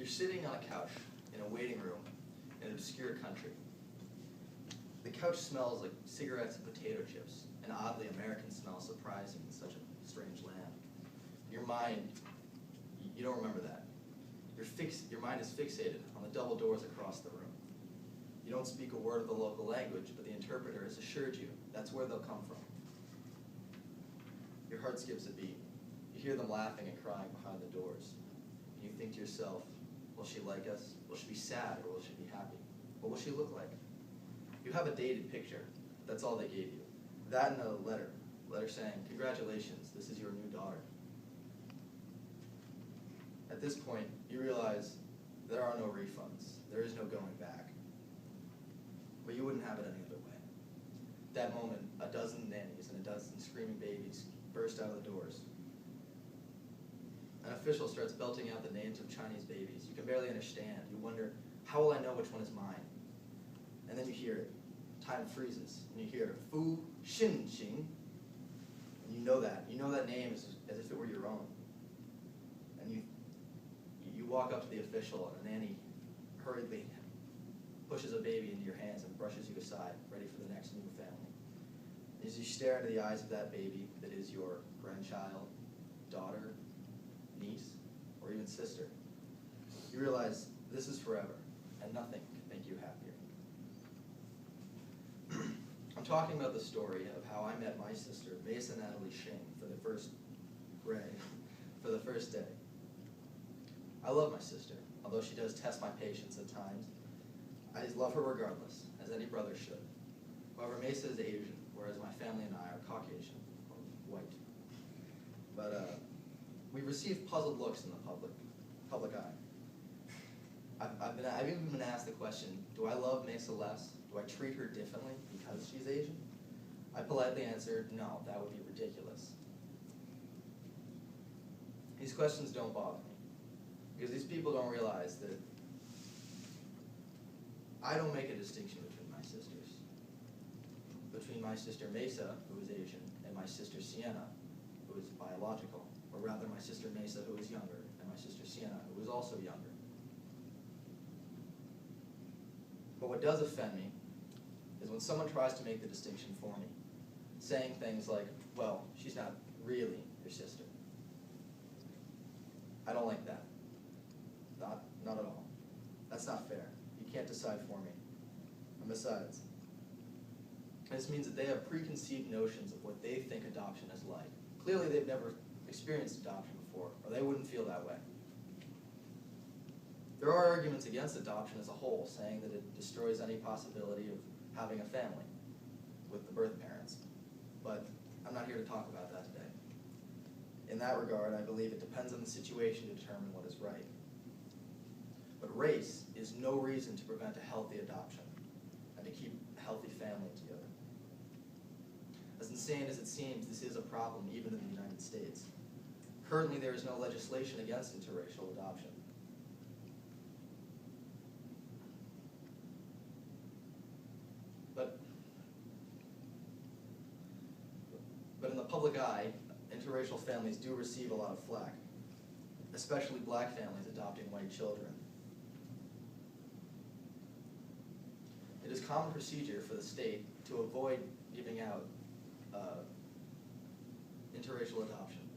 You're sitting on a couch in a waiting room in an obscure country. The couch smells like cigarettes and potato chips, an oddly American smell surprising in such a strange land. Your mind, you don't remember that. Your mind is fixated on the double doors across the room. You don't speak a word of the local language, but the interpreter has assured you that's where they'll come from. Your heart skips a beat. You hear them laughing and crying behind the doors. And you think to yourself, will she like us? Will she be sad or will she be happy? What will she look like? You have a dated picture. That's all they gave you. That and a letter saying, congratulations, this is your new daughter. At this point, you realize there are no refunds. There is no going back. But you wouldn't have it any other way. That moment, a dozen nannies and a dozen screaming babies burst out of the doors. An official starts belting out the names of Chinese babies. You can barely understand. You wonder, how will I know which one is mine? And then you hear it. Time freezes, and you hear Fu Xin Xing. And you know that. You know that name as if it were your own. And you walk up to the official, and a nanny hurriedly pushes a baby into your hands and brushes you aside, ready for the next new family. As you stare into the eyes of that baby that is your grandchild, daughter, niece, or even sister, you realize this is forever, and nothing can make you happier. I'm talking about the story of how I met my sister, Mesa Natalie Shing, for the first day. I love my sister, although she does test my patience at times. I love her regardless, as any brother should. However, Mesa is Asian, whereas my family and I are Caucasian, or white. But we received puzzled looks in the public eye. I've even been asked the question, do I love Mesa less? Do I treat her differently because she's Asian? I politely answered, no, that would be ridiculous. These questions don't bother me, because these people don't realize that I don't make a distinction between my sisters. Between my sister Mesa, who is Asian, and my sister Sienna, who is biological, or rather my sister Mesa, who is younger, and my sister Sienna, who is also younger. But what does offend me is when someone tries to make the distinction for me, saying things like, well, she's not really your sister. I don't like that. Not at all. That's not fair. You can't decide for me. And besides, this means that they have preconceived notions of what they think adoption is like. Clearly they've never experienced adoption before, or they wouldn't feel that way. There are arguments against adoption as a whole, saying that it destroys any possibility of having a family with the birth parents. But I'm not here to talk about that today. In that regard, I believe it depends on the situation to determine what is right. But race is no reason to prevent a healthy adoption and to keep a healthy family together. As insane as it seems, this is a problem even in the United States. Currently, there is no legislation against interracial adoption. But in the public eye, interracial families do receive a lot of flack, especially black families adopting white children. It is common procedure for the state to avoid giving out interracial adoption.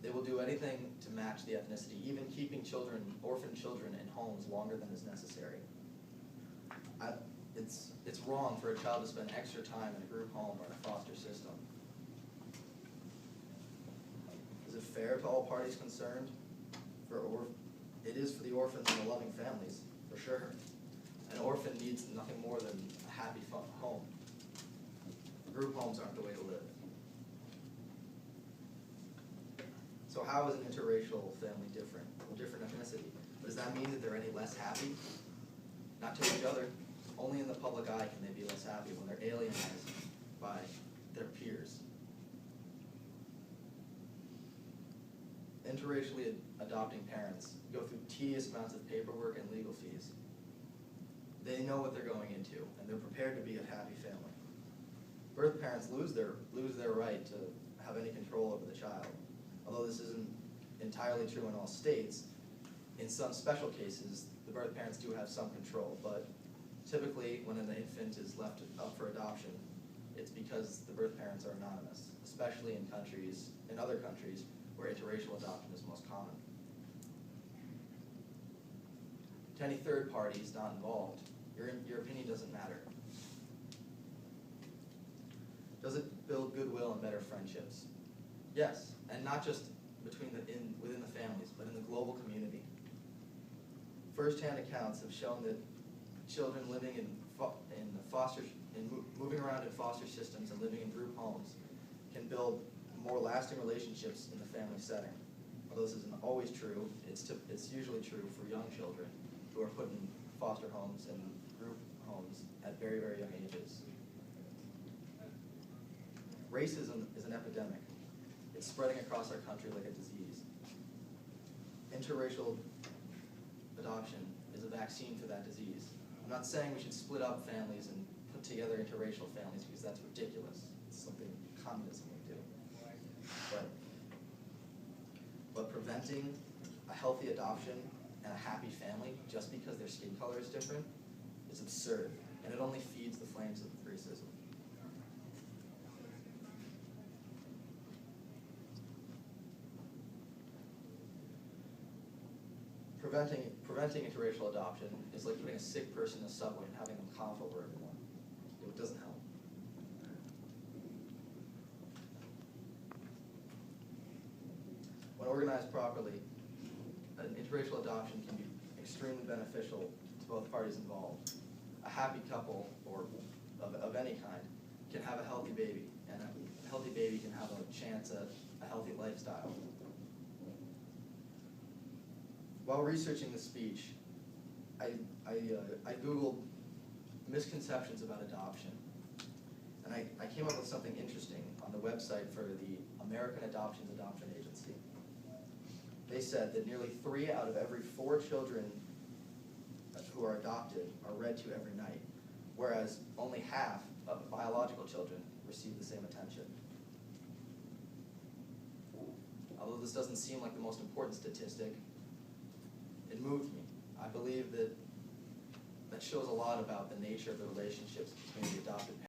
They will do anything to match the ethnicity, even keeping children, orphan children, in homes longer than is necessary. It's wrong for a child to spend extra time in a group home or in a foster system. Is it fair to all parties concerned? It is for the orphans and the loving families, for sure. An orphan needs nothing more than a happy, fun home. Group homes aren't the way to live. So how is an interracial family different? Well, different ethnicity. But does that mean that they're any less happy? Not to each other. Only in the public eye can they be less happy when they're alienized by their peers. Interracially adopting parents go through tedious amounts of paperwork and legal fees. They know what they're going into, and they're prepared to be a happy family. Birth parents lose their right to have any control over the child, although this isn't entirely true in all states. In some special cases, the birth parents do have some control, but typically when an infant is left up for adoption, it's because the birth parents are anonymous, especially in other countries where interracial adoption is most common. To any third parties not involved, your opinion doesn't matter. Does it build goodwill and better friendships? Yes, and not just within the families, but in the global community. First-hand accounts have shown that children living moving around in foster systems and living in group homes can build more lasting relationships in the family setting. Although this isn't always true, it's usually true for young children who are put in foster homes and group homes at very, very young ages. Racism is an epidemic. It's spreading across our country like a disease. Interracial adoption is a vaccine for that disease. I'm not saying we should split up families and put together interracial families because that's ridiculous. It's something communism would do. But preventing a healthy adoption and a happy family just because their skin color is different is absurd, and it only feeds the flames of racism. Preventing interracial adoption is like putting a sick person in a subway and having them cough over everyone. It doesn't help. When organized properly, an interracial adoption can be extremely beneficial to both parties involved. A happy couple, or of any kind, can have a healthy baby, and a healthy baby can have a chance at a healthy lifestyle. While researching this speech, I Googled misconceptions about adoption, and I came up with something interesting on the website for the American Adoption Agency. They said that nearly 3 out of every 4 children who are adopted are read to every night, whereas only half of biological children receive the same attention. Although this doesn't seem like the most important statistic, it moved me. I believe that shows a lot about the nature of the relationships between the adopted parents